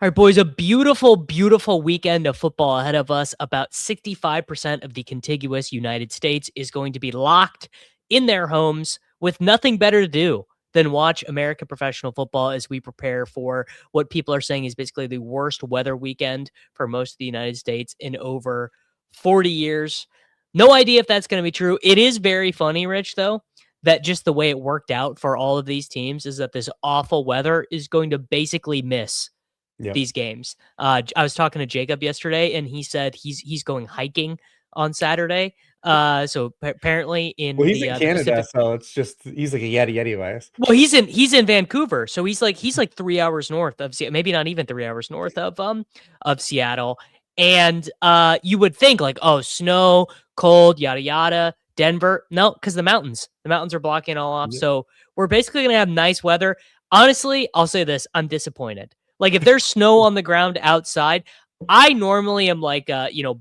All right, boys, a beautiful, beautiful weekend of football ahead of us. About 65% of the contiguous United States is going to be locked in their homes with nothing better to do than watch American professional football as we prepare for what people are saying is basically the worst weather weekend for most of the United States in over 40 years. No idea if that's going to be true. It is very funny, Rich, though, that just the way it worked out for all of these teams is that this awful weather is going to basically miss these games. I was talking to Jacob yesterday, and he said he's going hiking on Saturday. So apparently Well, in he's in the Canada, Pacific. so it's just he's like a Yeti anyways. Well, he's in Vancouver, so he's like 3 hours north of maybe not even 3 hours north of Seattle. And you would think like, oh, snow, cold, yada yada. Denver, no, because the mountains are blocking it all off. Yep. So we're basically gonna have nice weather. Honestly, I'll say this: I'm disappointed. Like if there's snow on the ground outside, I normally am like,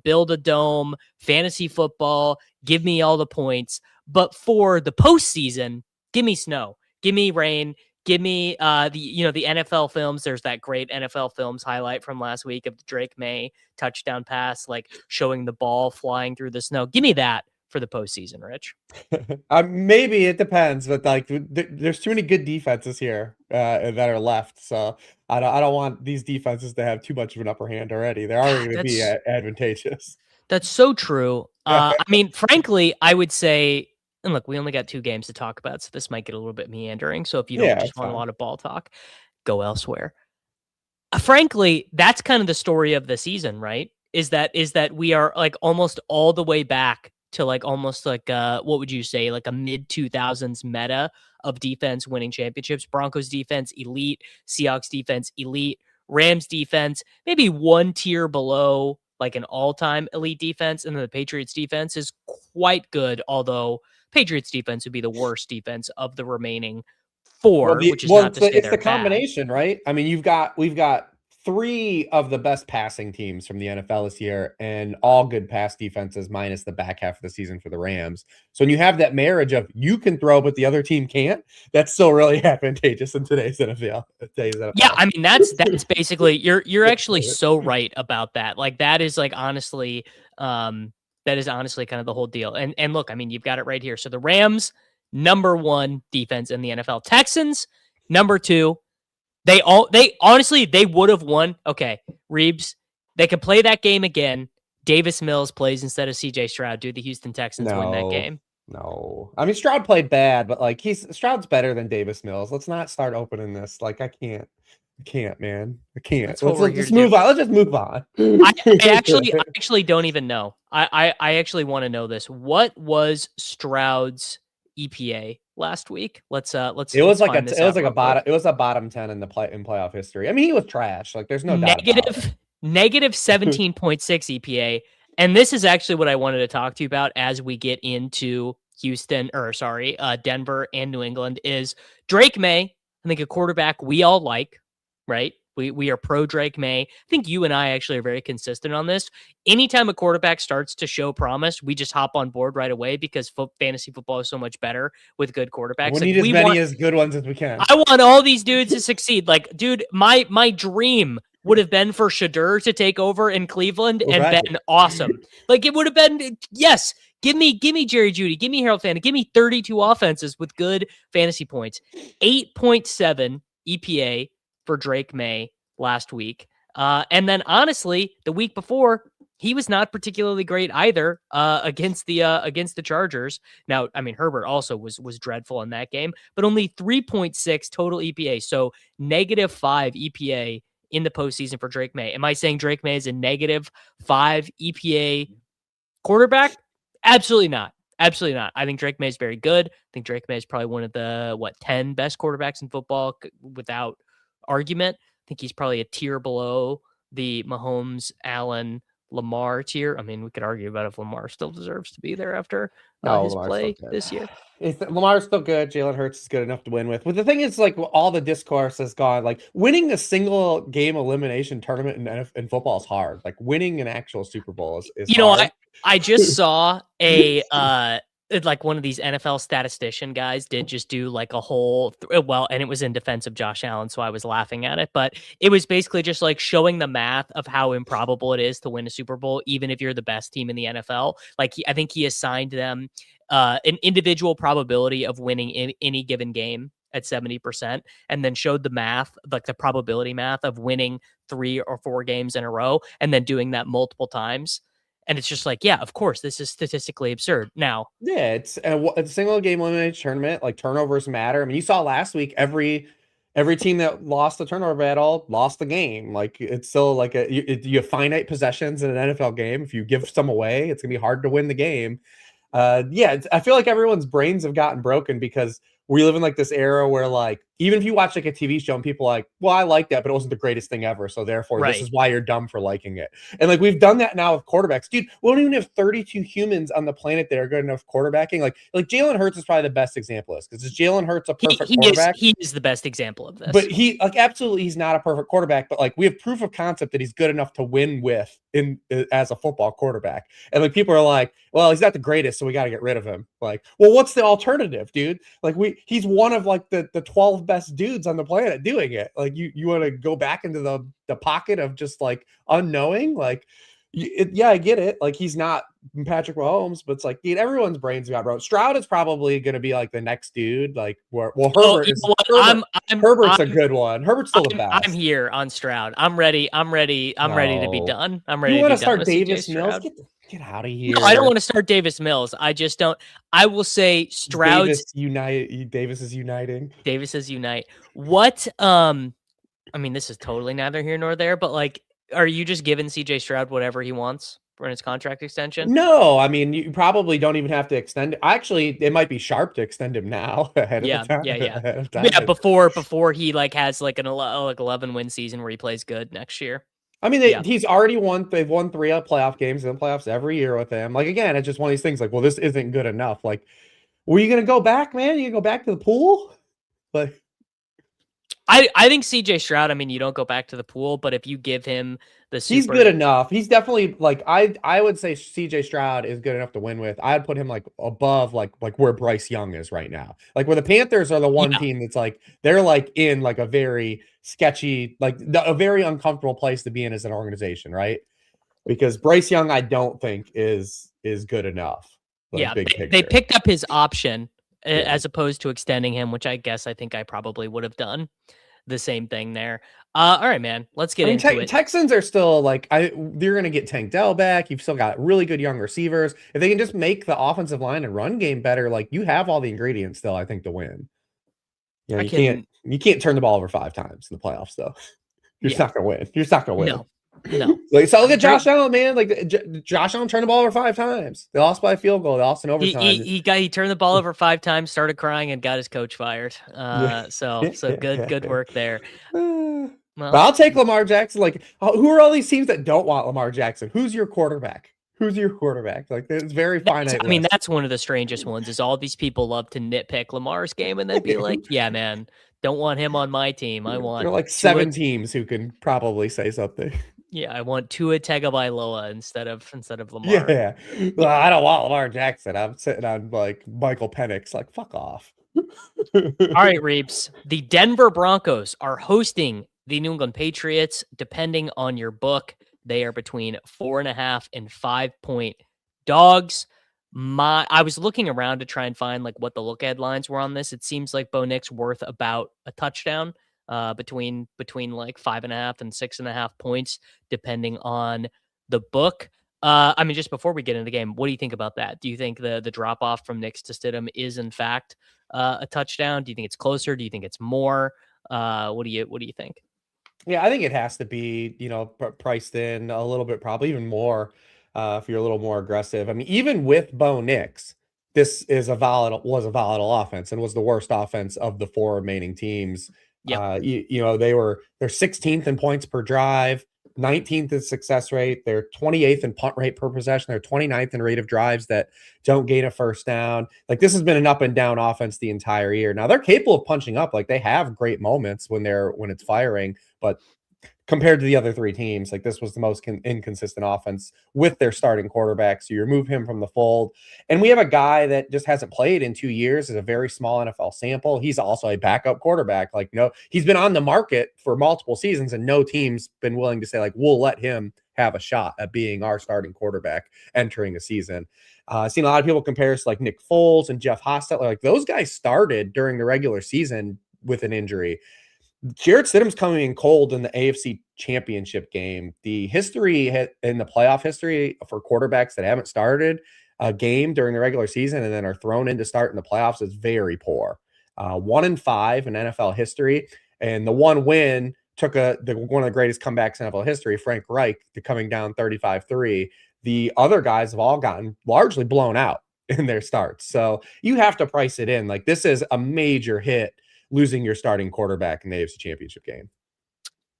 build a dome, fantasy football, give me all the points. But for the postseason, give me snow, give me rain, give me the NFL films. There's that great NFL films highlight from last week of the Drake May touchdown pass, like showing the ball flying through the snow. Give me that for the postseason, Rich. Maybe it depends, but like there's too many good defenses here that are left, so I don't want these defenses to have too much of an upper hand already. They're already going to be advantageous. That's so true. I mean, frankly, I would say, and look, we only got 2 games to talk about, so this might get a little bit meandering. So if you don't just want a lot of ball talk, go elsewhere. Frankly, that's kind of the story of the season, right? Is that we are like almost all the way back to like almost like what would you say, like a mid 2000s meta of defense winning championships. Broncos defense elite, Seahawks defense elite, Rams defense maybe one tier below like an all-time elite defense, and then the Patriots defense is quite good, although Patriots defense would be the worst defense of the remaining 4, which is not to say it's they're the bad. combination, right? I mean, we've got 3 of the best passing teams from the NFL this year, and all good pass defenses, minus the back half of the season for the Rams. So when you have that marriage of you can throw, but the other team can't, that's still really advantageous in today's NFL. Yeah, I mean that's basically you're actually so right about that. Like that is honestly kind of the whole deal. And look, I mean you've got it right here. So the Rams, number 1 defense in the NFL. Texans, number 2. They honestly would have won. Okay, Reeves, they could play that game again. Davis Mills plays instead of CJ Stroud. Do the Houston Texans win that game? No. I mean, Stroud played bad, but like Stroud's better than Davis Mills. Let's not start opening this. Like I can't, man. I can't. Let's just move on. Let's just move on. I actually don't even know. I actually want to know this. What was Stroud's EPA last week? Let's it was like a bottom 10 in playoff history. I mean, he was trash. Like there's no negative 17.6 EPA. And this is actually what I wanted to talk to you about as we get into Denver and New England is Drake May. I think a quarterback we all like, right? We are pro Drake May. I think you and I actually are very consistent on this. Anytime a quarterback starts to show promise, we just hop on board right away because fantasy football is so much better with good quarterbacks. We need as good ones as we can. I want all these dudes to succeed. Like, dude, my dream would have been for Shadur to take over in Cleveland and been awesome. Like it would have been, yes, give me Jerry Jeudy, give me Harold Fanning, give me 32 offenses with good fantasy points. 8.7 EPA for Drake May last week. And then honestly, the week before, he was not particularly great either against the Chargers. Now, I mean, Hribar also was dreadful in that game, but only 3.6 total EPA. So -5 EPA in the postseason for Drake May. Am I saying Drake May is a -5 EPA quarterback? Absolutely not. Absolutely not. I think Drake May is very good. I think Drake May is probably one of the 10 best quarterbacks in football without argument. I think he's probably a tier below the Mahomes, Allen, Lamar tier. I mean, we could argue about if Lamar still deserves to be there after his play this year. Lamar's still good. Jalen Hurts is good enough to win with. But the thing is, like, all the discourse has gone, like, winning a single game elimination tournament in football is hard. Like, winning an actual Super Bowl is hard. I just saw a like one of these NFL statistician guys did just do like a whole and it was in defense of Josh Allen, so I was laughing at it, but it was basically just like showing the math of how improbable it is to win a Super Bowl, even if you're the best team in the NFL. Like I think he assigned them an individual probability of winning in any given game at 70%, and then showed the math, like the probability math of winning 3 or 4 games in a row, and then doing that multiple times. And it's just like, yeah, of course, this is statistically absurd. Now, yeah, it's a single game elimination tournament. Like turnovers matter. I mean, you saw last week every team that lost the turnover battle lost the game. Like it's still like you have finite possessions in an NFL game. If you give some away, it's gonna be hard to win the game. Yeah, I feel like everyone's brains have gotten broken because we live in like this era where like even if you watch like a TV show and people are like, well, I like that, but it wasn't the greatest thing ever, so therefore this is why you're dumb for liking it. And like we've done that now with quarterbacks, dude. We don't even have 32 humans on the planet that are good enough quarterbacking. Like Jalen Hurts is probably the best example of this because is Jalen Hurts a perfect quarterback? He is the best example of this. But he like absolutely he's not a perfect quarterback, but like we have proof of concept that he's good enough to win with as a football quarterback. And like people are like, well, he's not the greatest, so we got to get rid of him. Like, well, what's the alternative, dude? Like he's one of like the 12 best dudes on the planet doing it. Like you want to go back into the pocket of just like unknowing, like yeah, I get it. Like he's not Patrick Mahomes, but it's like, dude, everyone's brains got broke. Stroud is probably going to be like the next dude. Like, Herbert's a good one. Herbert's still the best. I'm here on Stroud. I'm ready. I'm ready to be done. I'm ready. You want to start Davis Mills? Get out of here. No, I don't want to start Davis Mills. I just don't. I will say Stroud. Davis is uniting. Davis is unite. What? I mean, this is totally neither here nor there, but like, are you just giving CJ Stroud whatever he wants for his contract extension? No, I mean, you probably don't even have to extend it. Actually, it might be sharp to extend him now ahead of time. Yeah, before he like has like an 11-win season where he plays good next year. I mean, he's already won. They've won 3 playoff games in the playoffs every year with him. Like again, it's just one of these things. Like, well, this isn't good enough. Like, were you gonna go back, man? You gonna go back to the pool? Like, I think CJ Stroud, I mean, you don't go back to the pool, but if you give him he's good enough. He's definitely like I would say CJ Stroud is good enough to win with. I'd put him like above like where Bryce Young is right now. Like where the Panthers are the one team that's like they're like in like a very sketchy, like a very uncomfortable place to be in as an organization, right? Because Bryce Young, I don't think is good enough. Like, they picked up his option as opposed to extending him, which I think I probably would have done the same thing there. All right, man, let's get into it. Texans are still like, they're going to get Tank Dell back. You've still got really good young receivers. If they can just make the offensive line and run game better, like you have all the ingredients still, I think, to win. You know, you can't turn the ball over 5 times in the playoffs, though. You're just not going to win. You're just not going to win. No. Like, so look at Josh Allen, man. Like Josh Allen turned the ball over 5 times. They lost by a field goal. They lost in overtime. He turned the ball over 5 times, started crying, and got his coach fired. So good work there. But I'll take Lamar Jackson. Like, who are all these teams that don't want Lamar Jackson? Who's your quarterback? Like, it's very finite. I mean, that's one of the strangest ones. Is all these people love to nitpick Lamar's game and then be like, "Yeah, man, don't want him on my team. I want." There are like 7 teams who can probably say something. Yeah, I want Tua Tagovailoa instead of Lamar. Yeah, well, I don't want Lamar Jackson. I'm sitting on like Michael Penix. Like, fuck off. All right, Reeves. The Denver Broncos are hosting the New England Patriots. Depending on your book, they are between 4.5 and 5-point dogs. I was looking around to try and find like what the look ahead lines were on this. It seems like Bo Nix worth about a touchdown. Between like 5.5 and 6.5 points, depending on the book. I mean, just before we get into the game, what do you think about that? Do you think the drop off from Nix to Stidham is in fact a touchdown? Do you think it's closer? Do you think it's more? What do you think? Yeah, I think it has to be, priced in a little bit, probably even more if you're a little more aggressive. I mean, even with Bo Nix, this was a volatile offense and was the worst offense of the 4 remaining teams. Yep. They're 16th in points per drive, 19th in success rate. They're 28th in punt rate per possession. They're 29th in rate of drives that don't gain a first down. Like, this has been an up and down offense the entire year. Now they're capable of punching up. Like, they have great moments when it's firing, but compared to the other three teams. Like, this was the most inconsistent offense with their starting quarterback. So you remove him from the fold. And we have a guy that just hasn't played in 2 years. Is a very small NFL sample. He's also a backup quarterback. Like, no, he's been on the market for multiple seasons, and no team's been willing to say, like, we'll let him have a shot at being our starting quarterback entering a season. I've seen a lot of people compare us like Nick Foles and Jeff Hostetler. Like, those guys started during the regular season with an injury. Jarrett Stidham's coming in cold in the AFC Championship game. The history in the playoff history for quarterbacks that haven't started a game during the regular season and then are thrown in to start in the playoffs is very poor. 1-5 in NFL history, and the one win took one of the greatest comebacks in NFL history, Frank Reich, to coming down 35-3. The other guys have all gotten largely blown out in their starts. So you have to price it in. Like, this is a major hit, losing your starting quarterback in the AFC Championship game.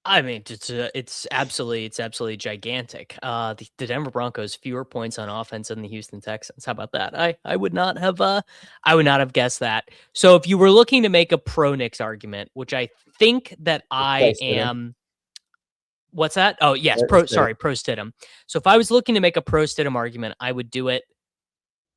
I mean, it's absolutely gigantic. The Denver Broncos fewer points on offense than the Houston Texans. How about that? I would not have guessed that. So if you were looking to make a pro Knicks argument, which I think that I am, what's that? Oh yes, pro Stidham. So if I was looking to make a pro Stidham argument, I would do it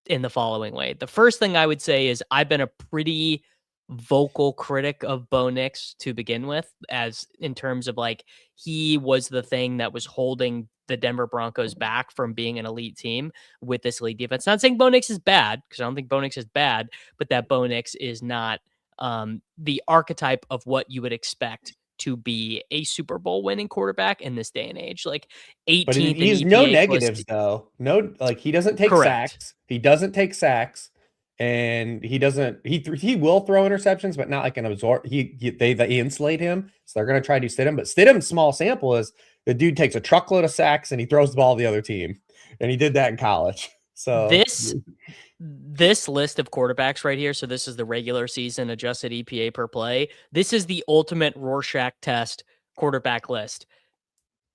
in the following way. The first thing I would say is I've been a pretty vocal critic of Bo Nix to begin with, as in terms of like, he was the thing that was holding the Denver Broncos back from being an elite team with this elite defense. Not saying Bo Nix is bad, because I don't think Bo Nix is bad, but that Bo Nix is not the archetype of what you would expect to be a Super Bowl winning quarterback in this day and age. Like 18th, but he's no negatives though. No, like, he doesn't take sacks. He doesn't take sacks. And he will throw interceptions, but not like an absorb. They insulate him, so they're going to try to Stidham. But Stidham's small sample is the dude takes a truckload of sacks and he throws the ball to the other team, and he did that in college. So this list of quarterbacks right here. So this is the regular season adjusted EPA per play. This is the ultimate Rorschach test quarterback list.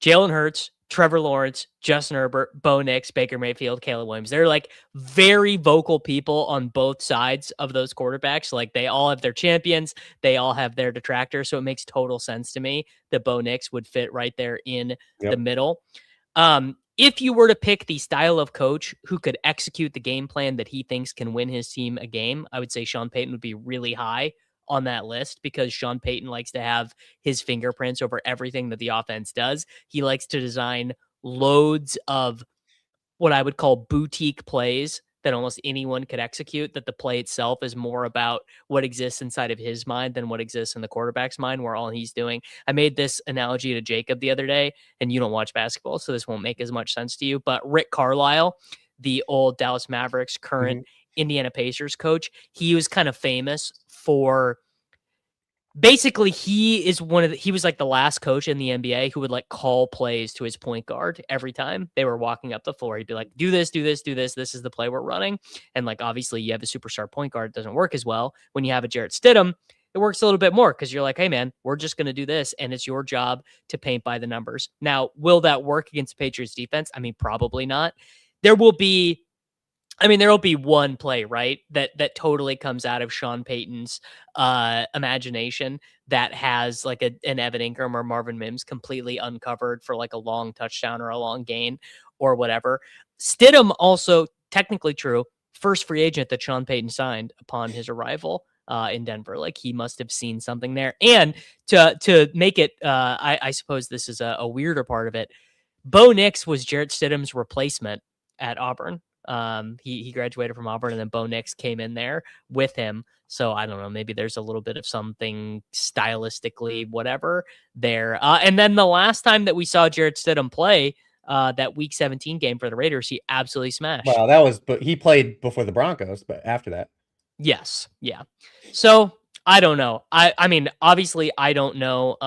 Jalen Hurts, Trevor Lawrence, Justin Herbert, Bo Nix, Baker Mayfield, Caleb Williams. They're like very vocal people on both sides of those quarterbacks. Like, they all have their champions. They all have their detractors. So it makes total sense to me that Bo Nix would fit right there in the middle. If you were to pick the style of coach who could execute the game plan that he thinks can win his team a game, I would say Sean Payton would be really high on that list, because Sean Payton likes to have his fingerprints over everything that the offense does. He likes to design loads of what I would call boutique plays that almost anyone could execute, that the play itself is more about what exists inside of his mind than what exists in the quarterback's mind, where all he's doing. I made this analogy to Jacob the other day, and you don't watch basketball, so this won't make as much sense to you, but Rick Carlisle, the old Dallas Mavericks, current Indiana Pacers coach, he was kind of famous for, basically, he was like the last coach in the NBA who would like call plays to his point guard every time they were walking up the floor. He'd be like, do this, do this, do this. This is the play we're running. And like, obviously you have a superstar point guard. It doesn't work as well. When you have a Jarrett Stidham, it works a little bit more, because you're like, hey man, we're just going to do this. And it's your job to paint by the numbers. Now, will that work against the Patriots defense? I mean, probably not. There will be one play, right, that totally comes out of Sean Payton's imagination that has like an Evan Ingram or Marvin Mims completely uncovered for like a long touchdown or a long gain or whatever. Stidham, also technically true, first free agent that Sean Payton signed upon his arrival in Denver. Like, he must have seen something there. And to make it, I suppose this is a weirder part of it, Bo Nix was Jarrett Stidham's replacement at Auburn. He graduated from Auburn, and then Bo Nix came in there with him. So I don't know, maybe there's a little bit of something stylistically, whatever there. And then the last time that we saw Jarrett Stidham play, that Week 17 game for the Raiders, he absolutely smashed. Well, but he played before the Broncos, but after that. Yes. Yeah. So I don't know. I mean, obviously I don't know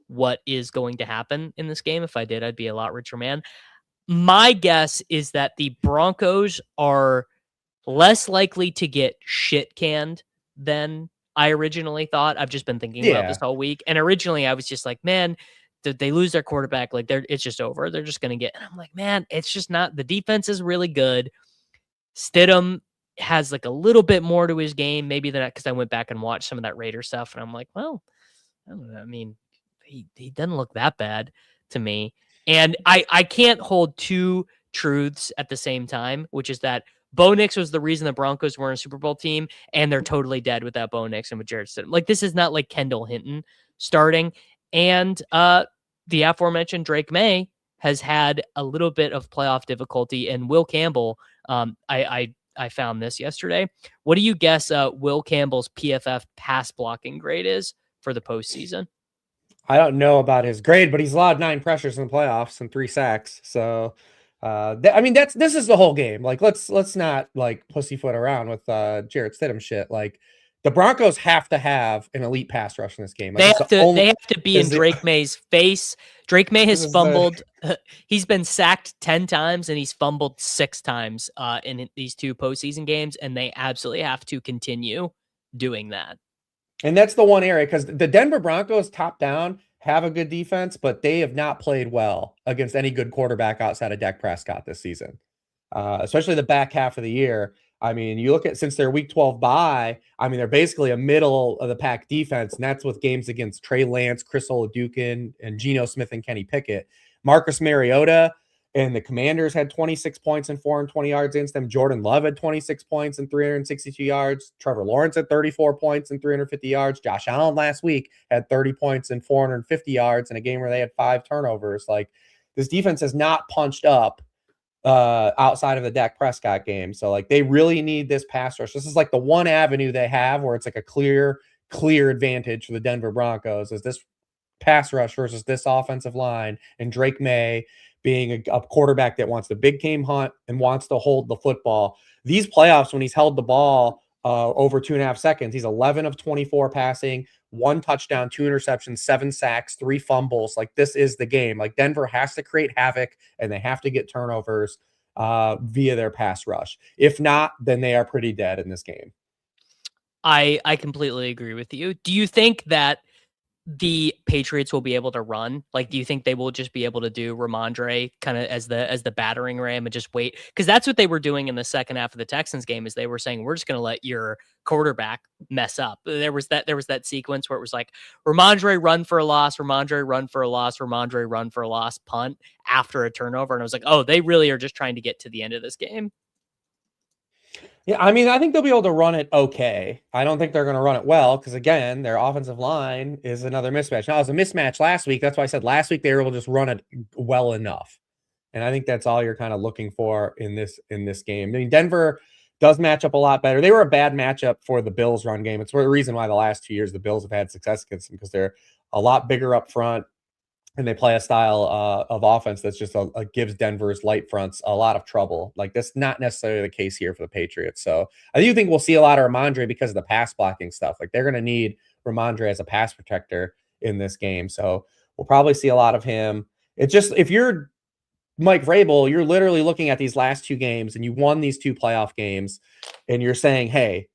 what is going to happen in this game. If I did, I'd be a lot richer man. My guess is that the Broncos are less likely to get shit canned than I originally thought. I've just been thinking about this all week. And originally I was just like, man, did they lose their quarterback? Like, it's just over. They're just going to get, and I'm like, man, it's just not, the defense is really good. Stidham has like a little bit more to his game, maybe than that, because I went back and watched some of that Raider stuff, and I'm like, well, I don't know. I mean, he doesn't look that bad to me. And I can't hold two truths at the same time, which is that Bo Nix was the reason the Broncos weren't a Super Bowl team, and they're totally dead without Bo Nix and with Jarrett Stidham. Like, this is not like Kendall Hinton starting. And the aforementioned Drake May has had a little bit of playoff difficulty, and Will Campbell, I found this yesterday. What do you guess Will Campbell's PFF pass blocking grade is for the postseason? I don't know about his grade, but he's allowed 9 pressures in the playoffs and 3 sacks. So, I mean, this is the whole game. Like, let's not like pussyfoot around with Jarrett Stidham shit. Like, the Broncos have to have an elite pass rush in this game. Like, they have to be in Drake May's face. Drake May has fumbled. He's been sacked 10 times and he's fumbled 6 times in these 2 postseason games, and they absolutely have to continue doing that. And that's the one area, because the Denver Broncos top down have a good defense, but they have not played well against any good quarterback outside of Dak Prescott this season, especially the back half of the year. I mean, you look at since their week 12 bye, I mean, they're basically a middle of the pack defense, and that's with games against Trey Lance, Chris Olajuwon, and Geno Smith and Kenny Pickett. Marcus Mariota and the Commanders had 26 points and 420 yards against them. Jordan Love had 26 points and 362 yards. Trevor Lawrence had 34 points and 350 yards. Josh Allen last week had 30 points and 450 yards in a game where they had 5 turnovers. Like, this defense has not punched up outside of the Dak Prescott game. So, like, they really need this pass rush. This is like the one avenue they have where it's like a clear advantage for the Denver Broncos is this pass rush versus this offensive line, and Drake May being a quarterback that wants the big game hunt and wants to hold the football. These playoffs, when he's held the ball over 2.5 seconds, he's 11 of 24 passing, 1 touchdown, 2 interceptions, 7 sacks, 3 fumbles. Like, this is the game. Like, Denver has to create havoc and they have to get turnovers via their pass rush. If not, then they are pretty dead in this game. I completely agree with you. Do you think that the Patriots will be able to run? Like, do you think they will just be able to do Ramondre kind of as the battering ram and just wait? Because that's what they were doing in the second half of the Texans game, is they were saying, we're just going to let your quarterback mess up. There was that sequence where it was like Ramondre run for a loss, Ramondre run for a loss, Ramondre run for a loss, punt after a turnover. And I was like, oh, they really are just trying to get to the end of this game. Yeah, I mean, I think they'll be able to run it okay. I don't think they're going to run it well because, again, their offensive line is another mismatch. Now, it was a mismatch last week. That's why I said last week they were able to just run it well enough. And I think that's all you're kind of looking for in this game. I mean, Denver does match up a lot better. They were a bad matchup for the Bills run game. It's the reason why the last 2 years the Bills have had success against them, because they're a lot bigger up front. And they play a style of offense that's just gives Denver's light fronts a lot of trouble. Like, that's not necessarily the case here for the Patriots. So I do think we'll see a lot of Ramondre because of the pass blocking stuff. Like, they're going to need Ramondre as a pass protector in this game. So we'll probably see a lot of him. It's just, if you're Mike Vrabel, you're literally looking at these last 2 games and you won these 2 playoff games and you're saying, hey,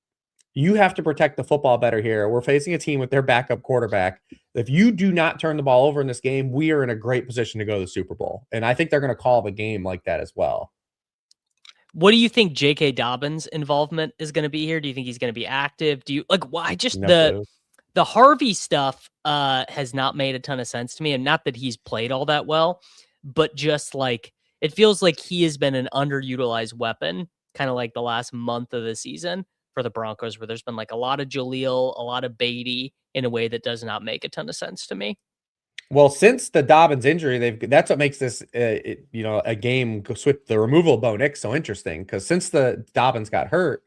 you have to protect the football better here. We're facing a team with their backup quarterback. If you do not turn the ball over in this game, we are in a great position to go to the Super Bowl. And I think they're going to call the game like that as well. What do you think J.K. Dobbins' involvement is going to be here? Do you think he's going to be active? Do you like? Why just the Harvey stuff has not made a ton of sense to me, and not that he's played all that well, but just like it feels like he has been an underutilized weapon, kind of like the last month of the season for the Broncos, where there's been like a lot of Jaleel, a lot of Beatty in a way that does not make a ton of sense to me. Well, since the Dobbins injury, that's what makes this, a game with the removal of Bo Nix so interesting, because since the Dobbins got hurt,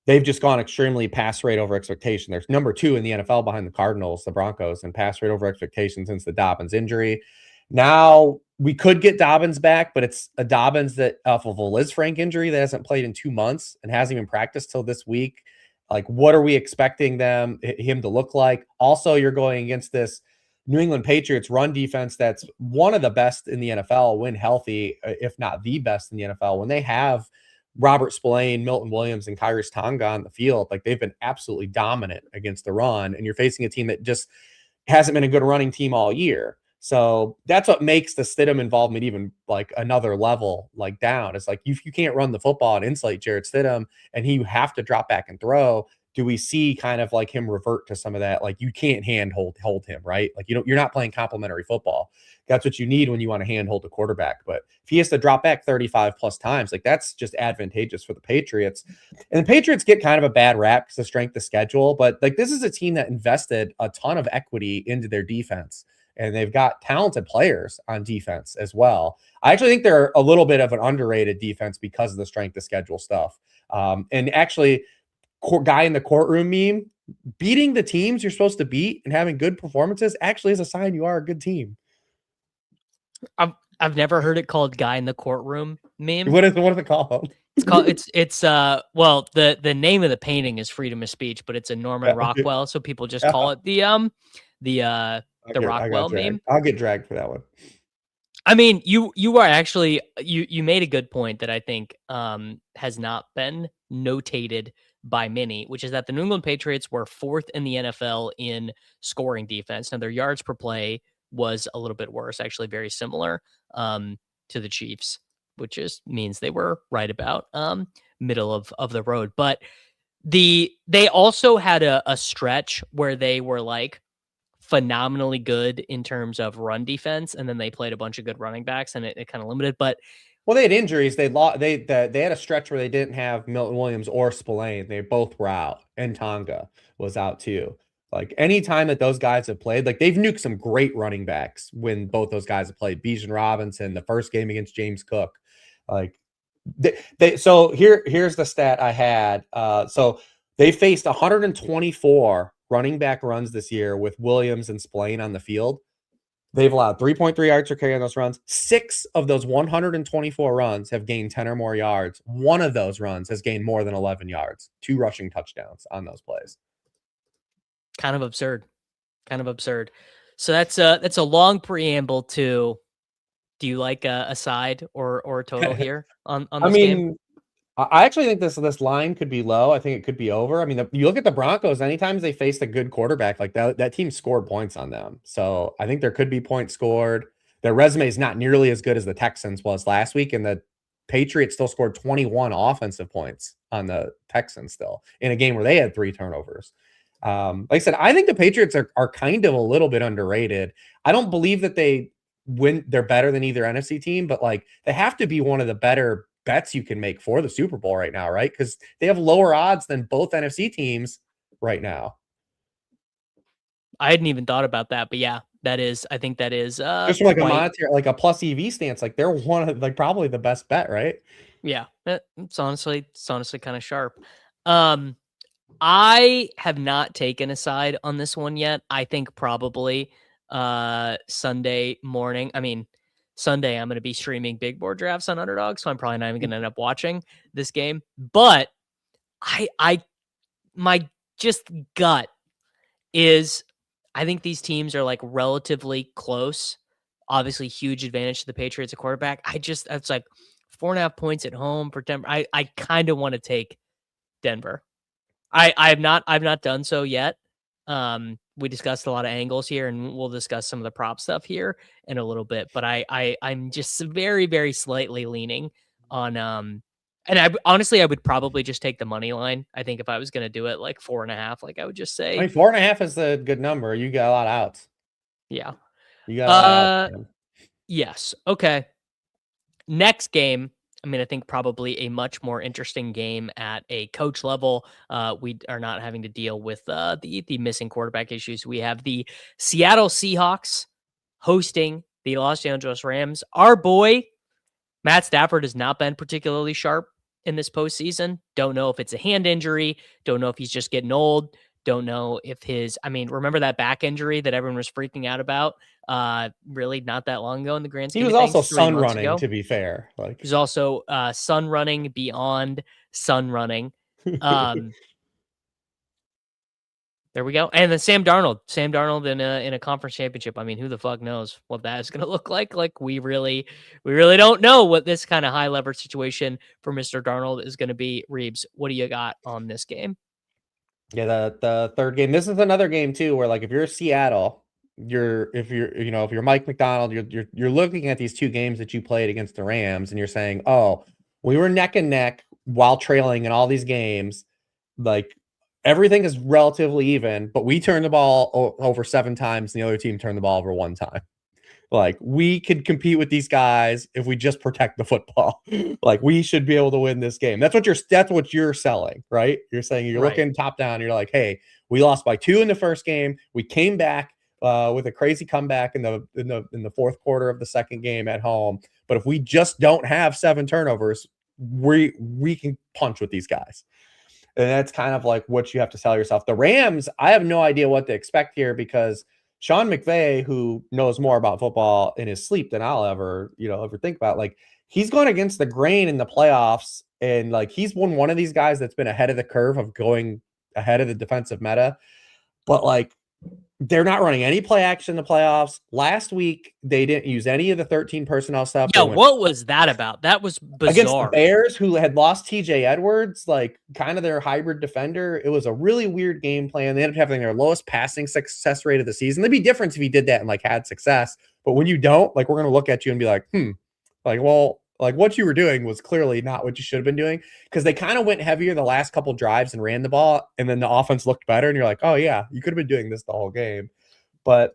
they've just gone extremely pass rate over expectation. They're number 2 in the NFL behind the Cardinals, the Broncos, and pass rate over expectation since the Dobbins injury. Now, we could get Dobbins back, but it's a Dobbins that off of a Liz Frank injury that hasn't played in 2 months and hasn't even practiced till this week. Like, what are we expecting him to look like? Also, you're going against this New England Patriots run defense that's one of the best in the NFL when healthy, if not the best in the NFL. When they have Robert Spillane, Milton Williams, and Khyiris Tonga on the field, like, they've been absolutely dominant against the run, and you're facing a team that just hasn't been a good running team all year. So that's what makes the Stidham involvement even like another level like down. It's like, if you can't run the football and insulate Jarrett Stidham and you have to drop back and throw, do we see kind of like him revert to some of that? Like you can't hold him, right? Like you're not playing complimentary football. That's what you need when you want to handhold a quarterback. But if he has to drop back 35 plus times, like that's just advantageous for the Patriots. And the Patriots get kind of a bad rap because of strength of schedule. But like this is a team that invested a ton of equity into their defense. And they've got talented players on defense as well. I actually think they're a little bit of an underrated defense because of the strength of schedule stuff. And actually, guy in the courtroom meme, beating the teams you're supposed to beat and having good performances actually is a sign you are a good team. I've never heard it called "guy in the courtroom" meme. What is it called? It's well, the name of the painting is Freedom of Speech, but it's a Norman Rockwell, so people just call it the Rockwell meme. I'll get dragged for that one. I mean, you are actually you made a good point that I think has not been notated by many, which is that the New England Patriots were 4th in the NFL in scoring defense. Now their yards per play was a little bit worse, actually very similar to the Chiefs, which just means they were right about middle of the road. But they also had a stretch where they were like phenomenally good in terms of run defense, and then they played a bunch of good running backs, and it kind of limited. But well, they had injuries. They had a stretch where they didn't have Milton Williams or Spillane. They both were out, and Tonga was out too. Like any time that those guys have played, like they've nuked some great running backs when both those guys have played. Bijan Robinson, the first game against James Cook, like so here's the stat I had. So they faced 124 running back runs this year with Williams and Spillane on the field. They've allowed 3.3 yards per carry on those runs. 6 of those 124 runs have gained 10 or more yards. One of those runs has gained more than 11 yards. 2 rushing touchdowns on those plays. Kind of absurd. So that's a long preamble to. Do you like a side or a total here on this game? I actually think this line could be low. I think it could be over. I mean, you look at the Broncos, anytime they faced a good quarterback like that team scored points on them. So I think there could be points scored. Their resume is not nearly as good as the Texans was last week, and the Patriots still scored 21 offensive points on the Texans still in a game where they had 3 turnovers. Like I said, I think the Patriots are kind of a little bit underrated. I don't believe that they're better than either NFC team, but like they have to be one of the better bets you can make for the Super Bowl right now, right? Because they have lower odds than both NFC teams right now. I hadn't even thought about that, but yeah, I think that is just from like a monetary, like a plus EV stance, like they're one of like probably the best bet, right? Yeah, it's honestly kind of sharp. I have not taken a side on this one yet. I think probably Sunday morning. I mean, Sunday I'm going to be streaming big board drafts on Underdog, so I'm probably not even going to end up watching this game. But my just gut is I think these teams are like relatively close. Obviously, huge advantage to the Patriots at quarterback. It's like 4.5 points at home for Denver. I kind of want to take Denver. I've not done so yet. We discussed a lot of angles here, and we'll discuss some of the prop stuff here in a little bit. But I'm just very, very slightly leaning on and I would probably just take the money line. I think if I was going to do it like 4.5, like I would just say, I mean, 4.5 is a good number. You got a lot of outs. Yeah, you got a lot of outs, man. Yes. Okay. Next game. I mean, I think probably a much more interesting game at a coach level. We are not having to deal with the missing quarterback issues. We have the Seattle Seahawks hosting the Los Angeles Rams. Our boy, Matt Stafford, has not been particularly sharp in this postseason. Don't know if it's a hand injury. Don't know if he's just getting old. Don't know if remember that back injury that everyone was freaking out about? Really not that long ago in the grand scheme. He was also sun running, to be fair. Like he's also sun running beyond sun running. There we go. And then Sam Darnold in a conference championship. I mean, who the fuck knows what that is going to look like? Like we really don't know what this kind of high leverage situation for Mr. Darnold is going to be. Reeves, what do you got on this game? Yeah, the third game. This is another game too, where like if you're Seattle, if you're Mike McDonald, you're looking at these 2 games that you played against the Rams, and you're saying, oh, we were neck and neck while trailing in all these games, like. everything is relatively even, but we turn the ball over 7 times and the other team turned the ball over 1 time. Like, we could compete with these guys if we just protect the football. Like, we should be able to win this game. That's what you're selling, right? You're saying you're looking top down. You're like, hey, we lost by 2 in the first game. We came back with a crazy comeback in the fourth quarter of the second game at home. But if we just don't have 7 turnovers, we can punch with these guys. And that's kind of like what you have to sell yourself. The Rams, I have no idea what to expect here because Sean McVay, who knows more about football in his sleep than I'll ever think about, like, he's going against the grain in the playoffs. And like, he's one of these guys that's been ahead of the curve of going ahead of the defensive meta. But like, they're not running any play action in the playoffs. Last week, they didn't use any of the 13 personnel stuff. Yeah, what was that about? That was bizarre. Against the Bears, who had lost TJ Edwards, like kind of their hybrid defender. It was a really weird game plan. They ended up having their lowest passing success rate of the season. It'd be different if you did that and like had success. But when you don't, like, we're going to look at you and be like, like, well, like what you were doing was clearly not what you should have been doing, because they kind of went heavier the last couple drives and ran the ball, and then the offense looked better, and you're like, oh yeah, you could have been doing this the whole game. But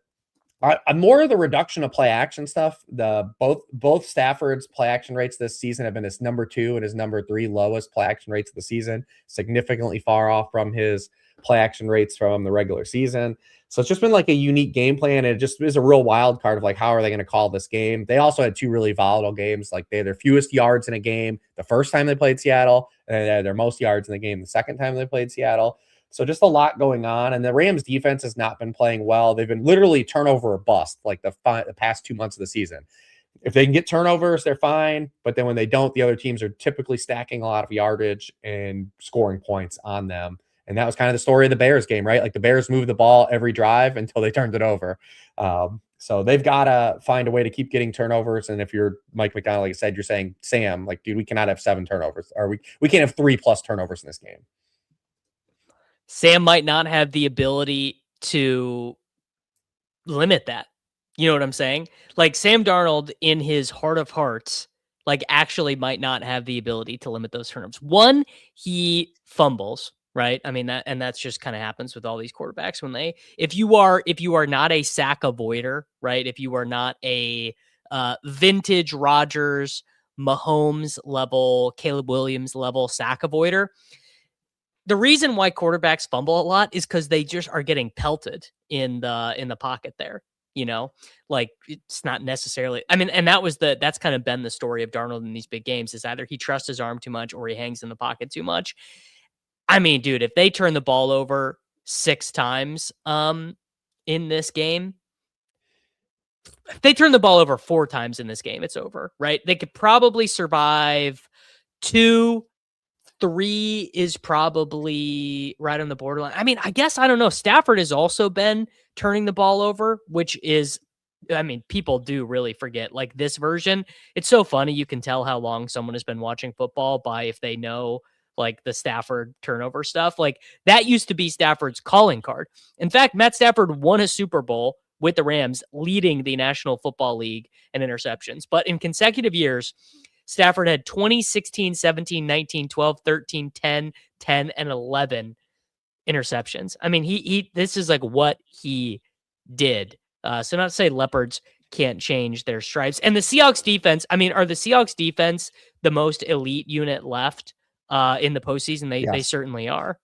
I'm more of the reduction of play action stuff. Both Stafford's play action rates this season have been his number 2 and his number 3 lowest play action rates of the season, significantly far off from his play action rates from the regular season. So it's just been like a unique game plan. And it just is a real wild card of like, how are they going to call this game? They also had 2 really volatile games. Like, they had their fewest yards in a game the first time they played Seattle, and they had their most yards in the game the second time they played Seattle. So just a lot going on. And the Rams defense has not been playing well. They've been literally turnover or bust like the past 2 months of the season. If they can get turnovers, they're fine. But then when they don't, the other teams are typically stacking a lot of yardage and scoring points on them. And that was kind of the story of the Bears game, right? Like, the Bears moved the ball every drive until they turned it over. So they've got to find a way to keep getting turnovers. And if you're Mike McDonald, like I said, you're saying, Sam, like, dude, we cannot have 7 turnovers, or we can't have 3+ turnovers in this game. Sam might not have the ability to limit that. You know what I'm saying? Like, Sam Darnold, in his heart of hearts, like, actually might not have the ability to limit those turnovers. One, he fumbles, right? I mean, that's just kind of happens with all these quarterbacks when if you are not a sack avoider, right? If you are not a vintage Rodgers, Mahomes level, Caleb Williams level sack avoider, the reason why quarterbacks fumble a lot is because they just are getting pelted in the pocket there. You know, like, it's not necessarily, I mean, and that's kind of been the story of Darnold in these big games, is either he trusts his arm too much or he hangs in the pocket too much. I mean, dude, if they turn the ball over 6 times in this game, if they turn the ball over 4 times in this game, it's over, right? They could probably survive 2. 3 is probably right on the borderline. I mean, I guess, I don't know. Stafford has also been turning the ball over, which is, I mean, people do really forget, like, this version. It's so funny. You can tell how long someone has been watching football by if they know, like, the Stafford turnover stuff. Like, that used to be Stafford's calling card. In fact, Matt Stafford won a Super Bowl with the Rams, leading the National Football League in interceptions. But in consecutive years, Stafford had 20, 16, 17, 19, 12, 13, 10, 10, and 11 interceptions. I mean, this is like what he did. So not to say Leopards can't change their stripes. And the Seahawks defense, I mean, are the Seahawks defense the most elite unit left in the postseason? They certainly are.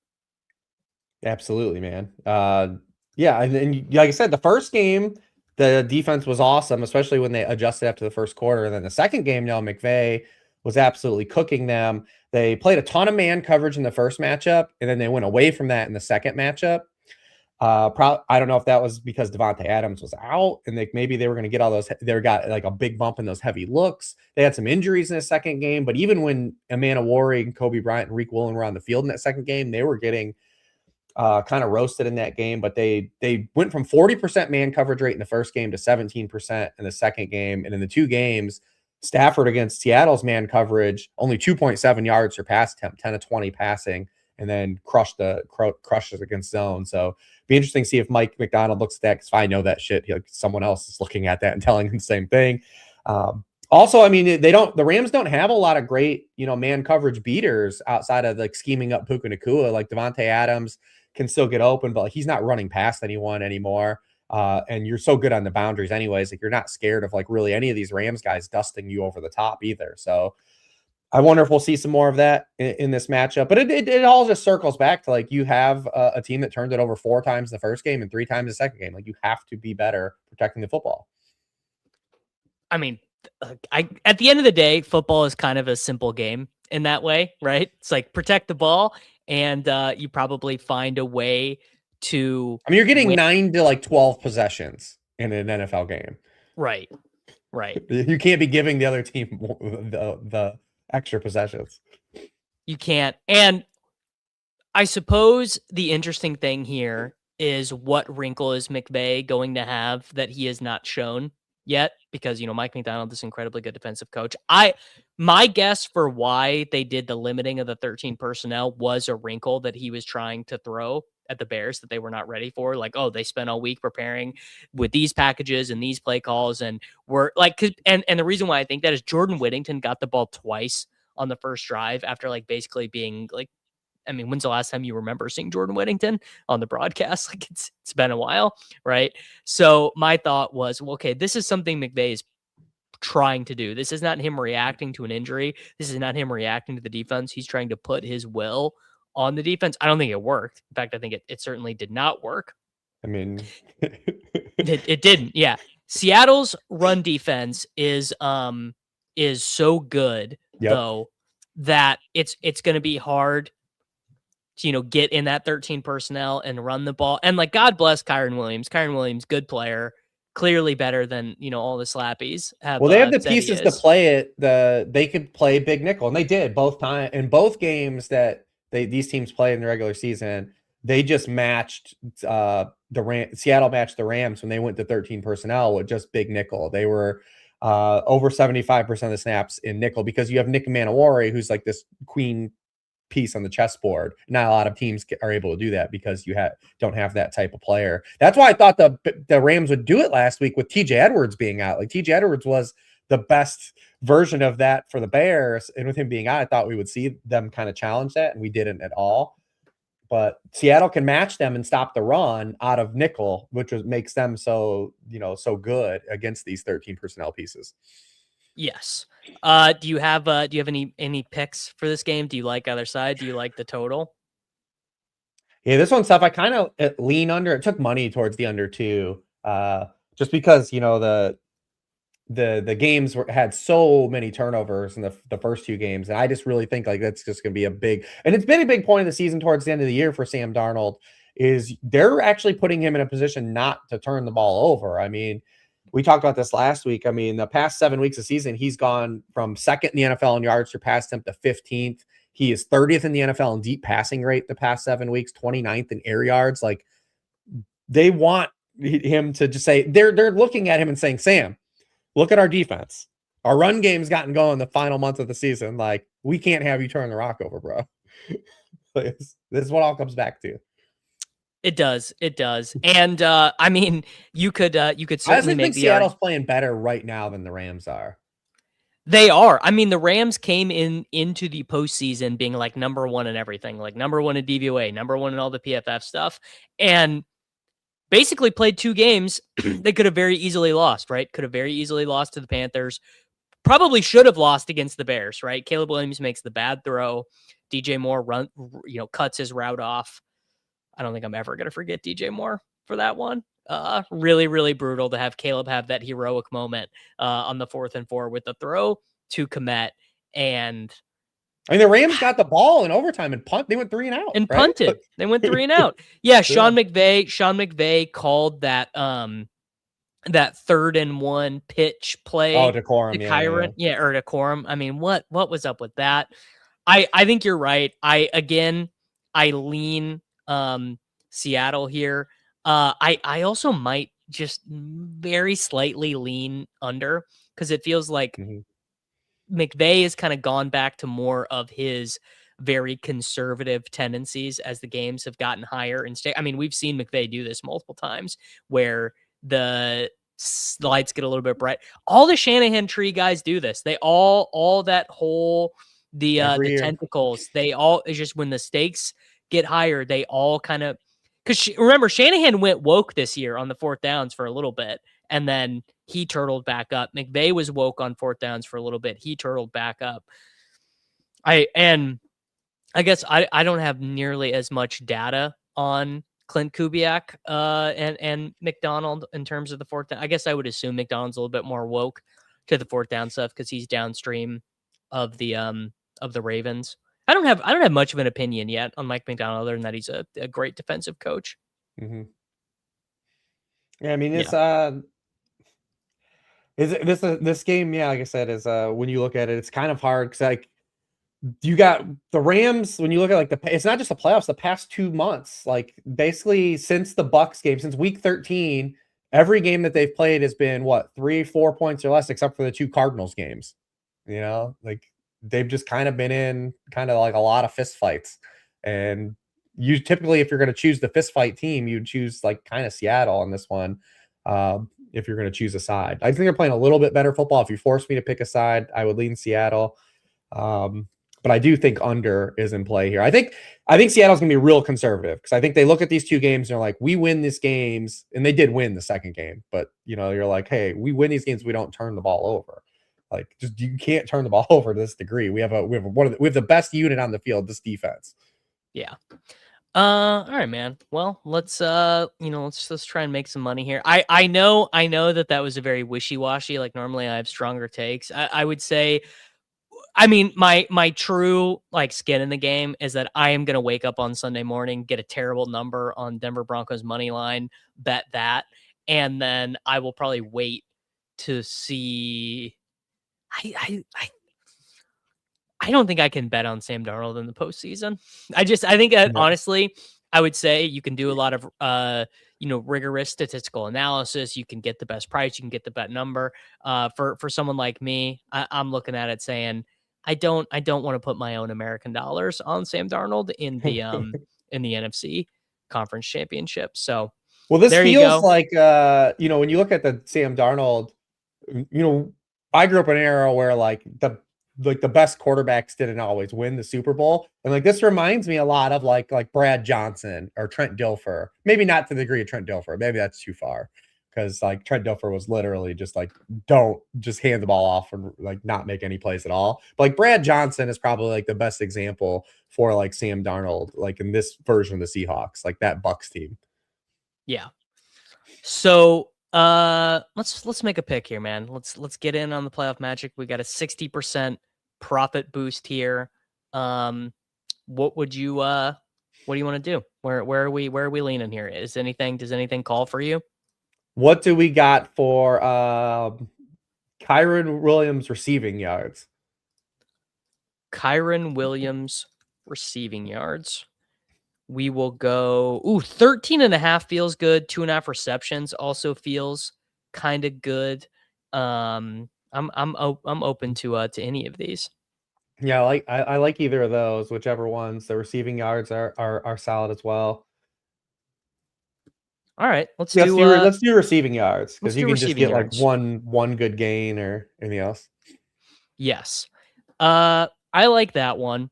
Absolutely, man. Yeah, and like I said, the first game, the defense was awesome, especially when they adjusted after the first quarter. And then the second game, now McVay was absolutely cooking them. They played a ton of man coverage in the first matchup, and then they went away from that in the second matchup. I don't know if that was because Devontae Adams was out, and maybe they were going to get all those. They got like a big bump in those heavy looks. They had some injuries in the second game, but even when Amanda Warrig and Kobe Bryant and Reek Woolen were on the field in that second game, they were getting kind of roasted in that game. But they went from 40% man coverage rate in the first game to 17% in the second game, and in the 2 games, Stafford against Seattle's man coverage only 2.7 yards per pass attempt, 10 of 20 passing, and then crushes against zone. So be interesting to see if Mike McDonald looks at that, because if I know that shit, someone else is looking at that and telling him the same thing. Also, I mean, the Rams don't have a lot of great, man coverage beaters outside of like scheming up Puka Nacua. Like Devontae Adams can still get open, but like, he's not running past anyone anymore. And you're so good on the boundaries anyways. Like you're not scared of like really any of these Rams guys dusting you over the top either. So I wonder if we'll see some more of that in this matchup. But it all just circles back to like you have a team that turned it over 4 times the first game and 3 times the second game. Like you have to be better protecting the football. I mean, at the end of the day, football is kind of a simple game in that way, right? It's like protect the ball, and you probably find a way to. I mean, you're getting win. 9 to like 12 possessions in an NFL game. Right. You can't be giving the other team the extra possessions. You can't. And I suppose the interesting thing here is what wrinkle is McVay going to have that he has not shown yet? Because, Mike McDonald is an incredibly good defensive coach. My guess for why they did the limiting of the 13 personnel was a wrinkle that he was trying to throw at the Bears that they were not ready for. Like, oh, they spent all week preparing with these packages and these play calls. And we're like, and the reason why I think that is Jordan Whittington got the ball twice on the first drive after like basically being like, I mean, when's the last time you remember seeing Jordan Whittington on the broadcast? Like it's been a while, right? So my thought was, well, okay, this is something McVay is trying to do. This is not him reacting to an injury. This is not him reacting to the defense. He's trying to put his will on the defense. I don't think it worked. In fact, I think it certainly did not work. I mean, it didn't. Yeah. Seattle's run defense is so good though that it's going to be hard to, get in that 13 personnel and run the ball. And like, God bless Kyron Williams. Kyron Williams, good player, clearly better than, all the slappies have. Well, they have the pieces to play it. They could play big nickel, and they did both time in both games that these teams played in the regular season. They just matched Seattle matched the Rams when they went to 13 personnel with just big nickel. They were over 75% of the snaps in nickel because you have Nick Manowari, who's like this queen piece on the chessboard. Not a lot of teams are able to do that because you don't have that type of player. That's why I thought the Rams would do it last week with TJ Edwards being out. Like TJ Edwards was the best version of that for the Bears, and with him being out, I thought we would see them kind of challenge that, and we didn't at all. But Seattle can match them and stop the run out of nickel, which makes them so good against these 13 personnel pieces. Yes. Do you have any picks for this game? Do you like either side? Do you like the total? Yeah, this one's tough. I kind of lean under. It took money towards the under too, just because the games had so many turnovers in the first 2 games, and I just really think like that's just going to be and it's been a big point of the season towards the end of the year for Sam Darnold is they're actually putting him in a position not to turn the ball over. I mean, we talked about this last week. I mean, the past 7 weeks of season, he's gone from 2nd in the NFL in yards per pass attempt to 15th. He is 30th in the NFL in deep passing rate the past 7 weeks, 29th in air yards. Like they want him to just say they're looking at him and saying, Sam, look at our defense. Our run game's gotten going the final month of the season. Like we can't have you turn the rock over, bro. This is what all comes back to. It does. And I mean, you could certainly make the Seattle's playing better right now than the Rams are. They are. I mean, the Rams came into the postseason being like number 1 in everything, like number 1 in DVOA, number 1 in all the PFF stuff, and basically played 2 games they could have very easily lost, right? Could have very easily lost to the Panthers. Probably should have lost against the Bears, right? Caleb Williams makes the bad throw. DJ Moore cuts his route off. I don't think I'm ever going to forget DJ Moore for that one. Really, really brutal to have Caleb have that heroic moment on the 4th and 4 with the throw to Kmet. And I mean, the Rams got the ball in overtime and They went 3 and out. And right? Punted. They went 3 and out. Yeah, Sean McVay called that that 3rd and 1 pitch play. Oh, decorum. To Kyron. Yeah, or decorum. I mean, what was up with that? I think you're right. I lean Seattle here. I also might just very slightly lean under because it feels like McVay has kind of gone back to more of his very conservative tendencies as the games have gotten higher. I mean, we've seen McVay do this multiple times where the the lights get a little bit bright. All the Shanahan tree guys do this. They all that whole the tentacles. They all, it's just when the stakes get higher, they all kind of, because remember Shanahan went woke this year on the fourth downs for a little bit, and then he turtled back up. McVay was woke on fourth downs for a little bit. He turtled back up. I guess I don't have nearly as much data on Clint Kubiak and McDonald in terms of the fourth down. I guess I would assume McDonald's a little bit more woke to the fourth down stuff because he's downstream of the Ravens. I don't have much of an opinion yet on Mike McDonald other than that he's a great defensive coach. Mm-hmm. Yeah, I mean this game, yeah, like I said, is when you look at it, it's kind of hard because like you got the Rams, when you look at like it's not just the playoffs, the past 2 months, like basically since the Bucs game, since week 13, every game that they've played has been what, 3-4 points or less, except for the 2 Cardinals games. You know, like they've just kind of been in kind of like a lot of fist fights. And you typically, if you're going to choose the fist fight team, you'd choose like kind of Seattle on this one. If you're going to choose a side, I think they're playing a little bit better football. If you force me to pick a side, I would lean Seattle. But I do think under is in play here. I think Seattle's gonna be real conservative because I think they look at these 2 games and they're like, we win these games, and they did win the second game, but you know, you're like, hey, we win these games, we don't turn the ball over. Like, just you can't turn the ball over to this degree. We have the best unit on the field, this defense. Yeah. All right, man. Well, let's let's try and make some money here. I know that was a very wishy-washy. Like normally I have stronger takes. I would say, I mean, my true like skin in the game is that I am gonna wake up on Sunday morning, get a terrible number on Denver Broncos money line, bet that, and then I will probably wait to see. I don't think I can bet on Sam Darnold in the postseason. I think that honestly, I would say you can do a lot of rigorous statistical analysis. You can get the best price. You can get the bet number. For someone like me, I'm looking at it saying I don't want to put my own American dollars on Sam Darnold in the NFC Conference Championship. So well, this feels like when you look at the Sam Darnold, I grew up in an era where like the best quarterbacks didn't always win the Super Bowl. And like this reminds me a lot of like Brad Johnson or Trent Dilfer. Maybe not to the degree of Trent Dilfer. Maybe that's too far. Because like Trent Dilfer was literally just like, don't just hand the ball off and like not make any plays at all. But like Brad Johnson is probably like the best example for like Sam Darnold, like in this version of the Seahawks, like that Bucs team. Yeah. So let's make a pick here, man. Let's get in on the playoff magic. We got a 60% profit boost here. What do you want to do? Where are we leaning here? Does anything call for you? What do we got for Kyren Williams receiving yards? Kyren Williams receiving yards. We will go 13.5 feels good. 2.5 receptions also feels kind of good. I'm open to any of these. Yeah, I like either of those, whichever ones. The receiving yards are solid as well. All right, let's do receiving yards because you can just get yards. like one good gain or anything else. Yes, I like that one.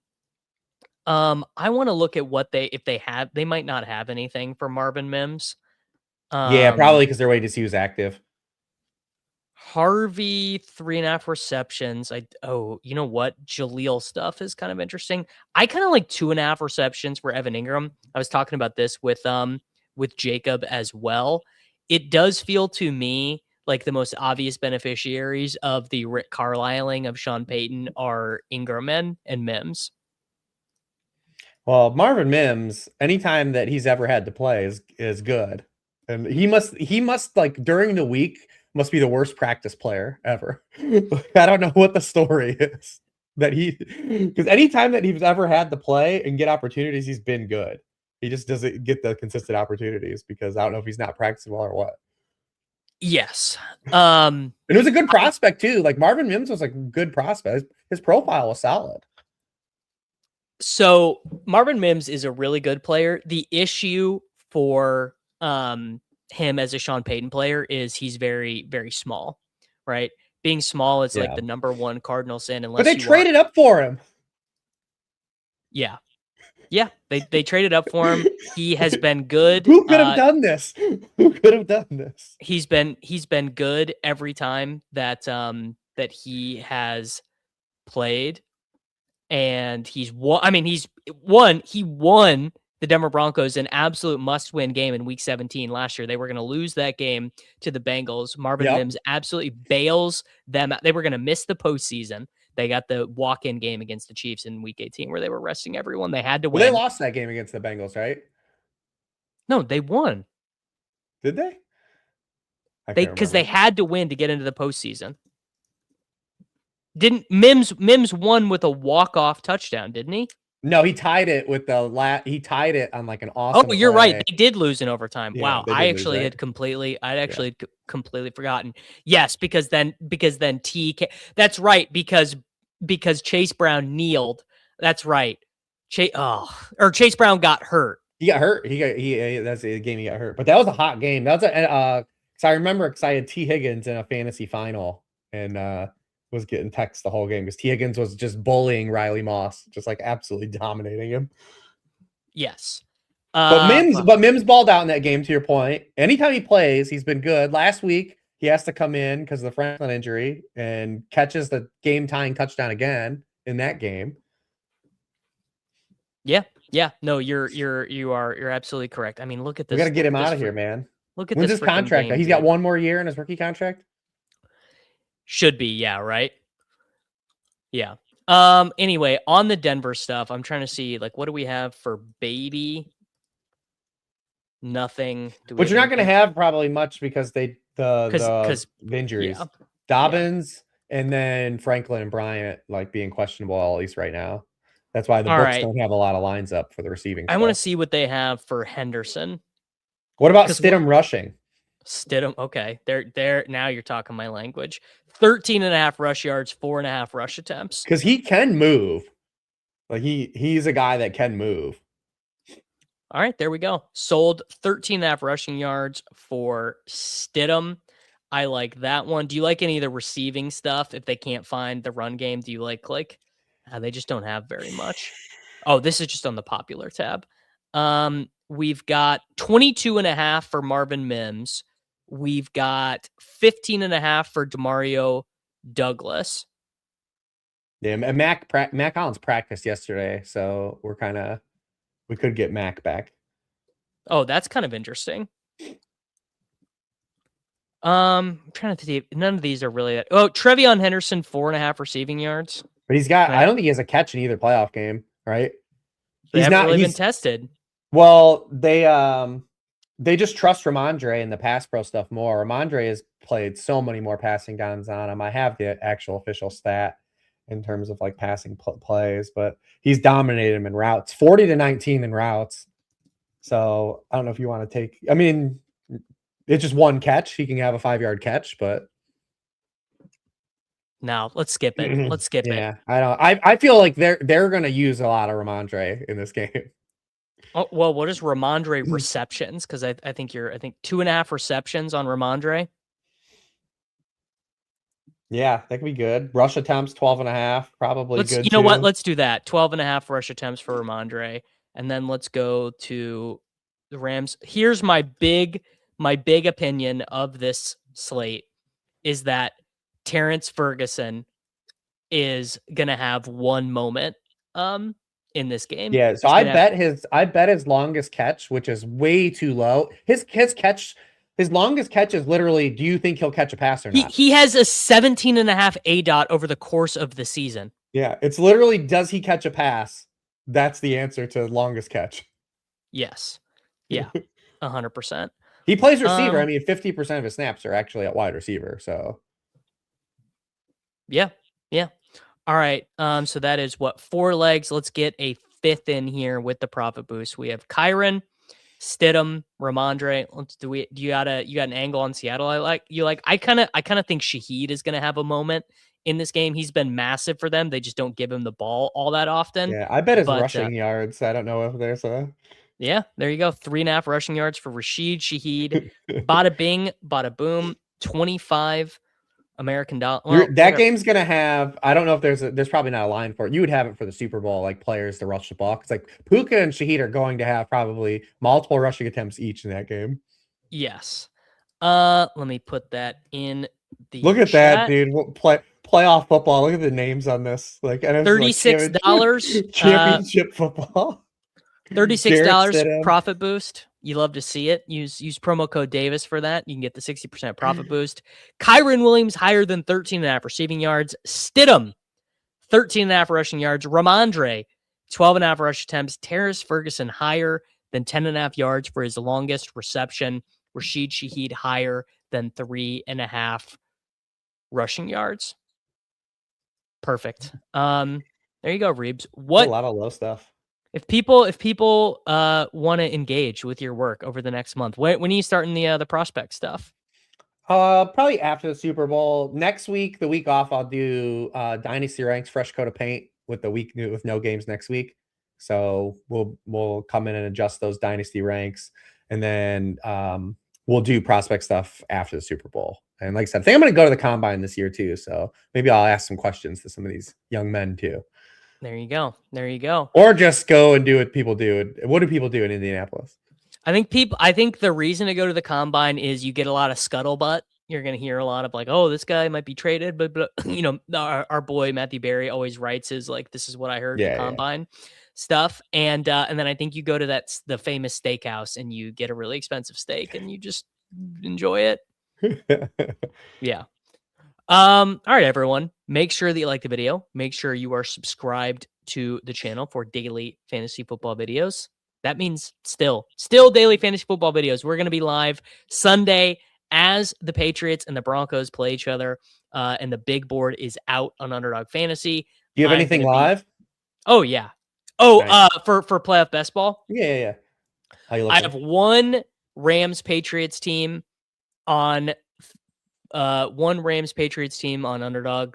I want to look at what they might not have anything for Marvin Mims. Yeah, probably because they're waiting to see who's active. Harvey 3.5 receptions. You know what? Jaleel stuff is kind of interesting. I kind of like 2.5 receptions for Evan Ingram. I was talking about this with Jacob as well. It does feel to me like the most obvious beneficiaries of the Rick Carlisling of Sean Payton are Ingram and Mims. Well, Marvin Mims, anytime that he's ever had to play is good. And he must like during the week must be the worst practice player ever. I don't know what the story is that because anytime that he's ever had to play and get opportunities, he's been good. He just doesn't get the consistent opportunities because I don't know if he's not practicing well or what. Yes. And it was a good prospect too. Like Marvin Mims was a good prospect. His profile was solid. So Marvin Mims is a really good player. The issue for him as a Sean Payton player is he's very, very small, right? Being small is like the number one cardinal sin unless but they traded up for him. Yeah. Yeah. They traded up for him. He has been good. Who could have done this? Who could have done this? He's been good every time that that he has played. And he won the Denver Broncos an absolute must-win game in Week 17 last year. They were going to lose that game to the Bengals. Marvin Mims absolutely bails them out. They were going to miss the postseason. They got the walk-in game against the Chiefs in Week 18 where they were resting everyone. They had to win. They lost that game against the Bengals, right? No, they won. Did they? Because they had to win to get into the postseason. Didn't Mims won with a walk-off touchdown, didn't he? No, he tied it with he tied it on like an awesome you're play. right. They did lose in overtime. Yeah, wow. I actually had completely forgotten. Yes, because then that's right, because Chase Brown kneeled. That's right. Chase Brown got hurt. He got hurt. That's the game he got hurt. But that was a hot game. That was so I remember because I had T. Higgins in a fantasy final and was getting texts the whole game because T. Higgins was just bullying Riley Moss, just like absolutely dominating him. Yes. But Mims balled out in that game, to your point. Anytime he plays, he's been good. Last week, he has to come in because of the Franklin injury and catches the game-tying touchdown again in that game. Yeah. Yeah. No, you're absolutely correct. I mean, look at this. We got to get him out of here, man. Look at When's this his contract? game, He's got one more year in his rookie contract? Should be, yeah, right? Yeah. Anyway, on the Denver stuff, I'm trying to see, like, what do we have for Beatty? Nothing. But you're not going to have probably much because the injuries. Yeah. Dobbins and then Franklin and Bryant like being questionable at least right now. That's why the books don't have a lot of lines up for the receiving. I want to see what they have for Henderson. What about Stidham rushing? Stidham, okay. There now you're talking my language. 13.5 rush yards, 4.5 rush attempts. Because he can move. Like he's a guy that can move. All right, there we go. Sold 13.5 rushing yards for Stidham. I like that one. Do you like any of the receiving stuff? If they can't find the run game, do you like they just don't have very much. Oh, this is just on the popular tab. We've got 22.5 for Marvin Mims. We've got 15.5 for Demario Douglas. Yeah, and Mac Collins practiced yesterday, so we could get Mac back. Oh, that's kind of interesting. I'm trying to think. None of these are really that. Oh, Trevion Henderson, 4.5 receiving yards. But he's got. Right. I don't think he has a catch in either playoff game. Right? He's not really been tested. Well, they just trust Ramondre in the pass pro stuff more. Ramondre has played so many more passing downs on him. I have the actual official stat in terms of like passing plays, but he's dominated him in routes, 40-19 in routes. So I don't know if you want to take. I mean, it's just one catch. He can have a 5-yard catch, but no, let's skip it. Let's skip it. Yeah, I feel like they're going to use a lot of Ramondre in this game. Oh, well, what is Ramondre receptions? Because I think 2.5 receptions on Ramondre. Yeah, that could be good. Rush attempts, 12.5, probably good. You know what? Let's do that. 12.5 rush attempts for Ramondre, and then let's go to the Rams. Here's my big opinion of this slate is that Terrence Ferguson is gonna have one moment in this game. Yeah, so I bet his longest catch, which is way too low. His longest catch is literally, do you think he'll catch a pass or not? He has a 17.5 ADOT over the course of the season. Yeah, it's literally, does he catch a pass? That's the answer to longest catch. Yes. Yeah, 100%. He plays receiver. I mean, 50% of his snaps are actually at wide receiver, so. Yeah. All right, so that is 4 legs. Let's get a 5th in here with the profit boost. We have Kyron, Stidham, Ramondre. You got an angle on Seattle? I kind of think Shaheed is going to have a moment in this game. He's been massive for them. They just don't give him the ball all that often. Yeah, I bet his rushing yards. I don't know if there's a. Yeah, there you go. 3.5 rushing yards for Rashid Shaheed. Bada bing, bada boom. 25 American dollar. Well, that game's gonna have. I don't know if there's probably not a line for it. You would have it for the Super Bowl, like players to rush the ball. It's like Puka and Shaheed are going to have probably multiple rushing attempts each in that game. Yes. Let me put that in the Look at chat. that, dude. Playoff football. Look at the names on this. Like $36. Championship football. $36 profit boost. You love to see it. Use promo code Davis for that. You can get the 60% profit boost. Kyron Williams higher than 13.5 receiving yards. Stidham, 13.5 rushing yards. Ramondre, 12.5 rush attempts. Terrace Ferguson higher than 10.5 yards for his longest reception. Rashid Shaheed higher than 3.5 rushing yards. Perfect. There you go, Reebs. What a lot of low stuff. If people want to engage with your work over the next month, when are you starting the prospect stuff? Probably after the Super Bowl. Next week, the week off, I'll do Dynasty ranks, fresh coat of paint with no games next week. So we'll come in and adjust those Dynasty ranks, and then we'll do prospect stuff after the Super Bowl. And like I said, I think I'm going to go to the combine this year too. So maybe I'll ask some questions to some of these young men too. There you go. There you go. Or just go and do what people do. What do people do in Indianapolis? I think the reason to go to the combine is you get a lot of scuttlebutt. You're going to hear a lot of like, oh, this guy might be traded, but you know, our boy Matthew Berry always writes his like, this is what I heard at the combine stuff. And then I think you go to the famous steakhouse and you get a really expensive steak and you just enjoy it. Yeah. All right, everyone. Make sure that you like the video. Make sure you are subscribed to the channel for daily fantasy football videos. That means still daily fantasy football videos. We're going to be live Sunday as the Patriots and the Broncos play each other. And the big board is out on Underdog Fantasy. Do you have anything live? Oh, yeah. Oh, nice. For playoff best ball? Yeah. How you looking? I have one Rams Patriots team on Underdog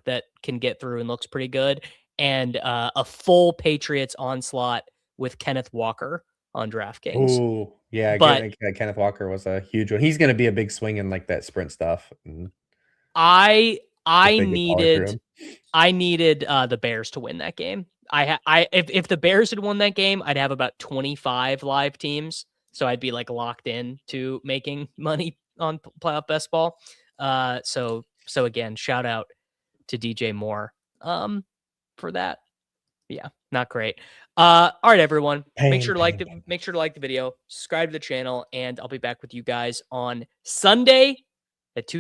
that can get through and looks pretty good, and a full Patriots onslaught with Kenneth Walker on DraftKings. Oh, yeah, but Kenneth Walker was a huge one. He's going to be a big swing in like that sprint stuff. I needed the Bears to win that game. If the Bears had won that game, I'd have about 25 live teams, so I'd be like locked in to making money on playoff best ball. So again, shout out to DJ Moore for that. Yeah, not great. All right, everyone. Make sure to like the video, subscribe to the channel, and I'll be back with you guys on Sunday at 2:30.